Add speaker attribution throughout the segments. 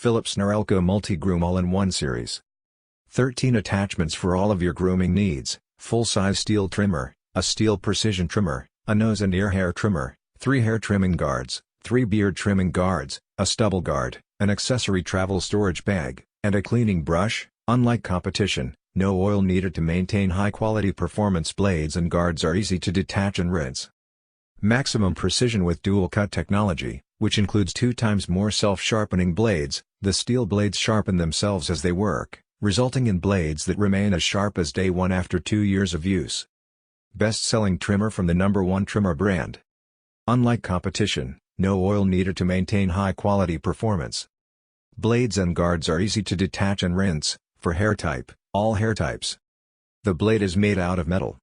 Speaker 1: Philips Norelco Multigroom All-in-One Series. 13 attachments for all of your grooming needs: full-size steel trimmer, a steel precision trimmer, a nose and ear hair trimmer, 3 hair trimming guards, 3 beard trimming guards, a stubble guard, an accessory travel storage bag, and a cleaning brush. Unlike competition, no oil needed to maintain high-quality performance. Blades and guards are easy to detach and rinse. Maximum precision with DualCut technology, which includes 2 times more self-sharpening blades. The steel blades sharpen themselves as they work, resulting in blades that remain as sharp as day one after 2 years of use. Best-selling trimmer from the #1 trimmer brand. Unlike competition, no oil needed to maintain high-quality performance. Blades and guards are easy to detach and rinse, for hair type, all hair types. The blade is made out of metal.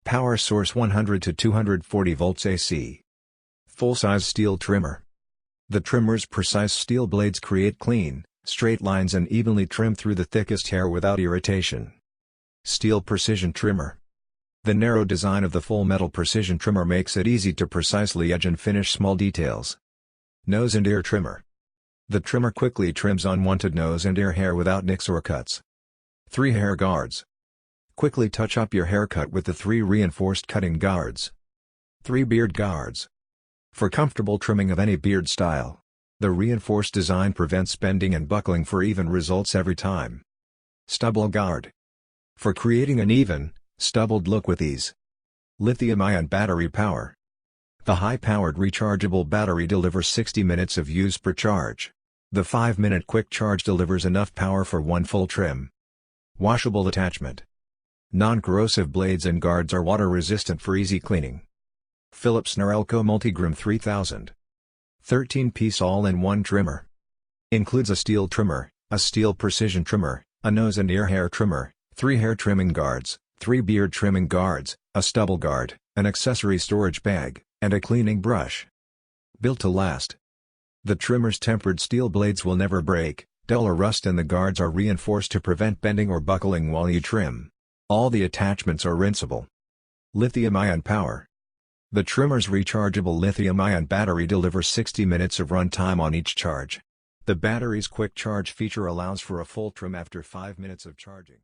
Speaker 1: Power source 100 to 240 volts AC. Full-size steel trimmer. The trimmer's precise steel blades create clean, straight lines and evenly trim through the thickest hair without irritation. Steel precision trimmer. The narrow design of the full metal precision trimmer makes it easy to precisely edge and finish small details. Nose and ear trimmer. The trimmer quickly trims unwanted nose and ear hair without nicks or cuts. 3 hair guards. Quickly touch up your haircut with the 3 reinforced cutting guards. 3 beard guards. For comfortable trimming of any beard style. The reinforced design prevents bending and buckling for even results every time. Stubble guard. For creating an even, stubbled look with ease. Lithium-ion battery power. The high-powered rechargeable battery delivers 60 minutes of use per charge. The 5-minute quick charge delivers enough power for 1 full trim. Washable attachment. Non-corrosive blades and guards are water-resistant for easy cleaning. Philips Norelco Multigroom 3000. 13-piece all-in-one trimmer. Includes a steel trimmer, a steel precision trimmer, a nose and ear hair trimmer, 3 hair trimming guards, 3 beard trimming guards, a stubble guard, an accessory storage bag, and a cleaning brush. Built to last. The trimmer's tempered steel blades will never break, dull or rust, and the guards are reinforced to prevent bending or buckling while you trim. All the attachments are rinsable. Lithium-ion power. The trimmer's rechargeable lithium-ion battery delivers 60 minutes of runtime on each charge. The battery's quick charge feature allows for a full trim after 5 minutes of charging.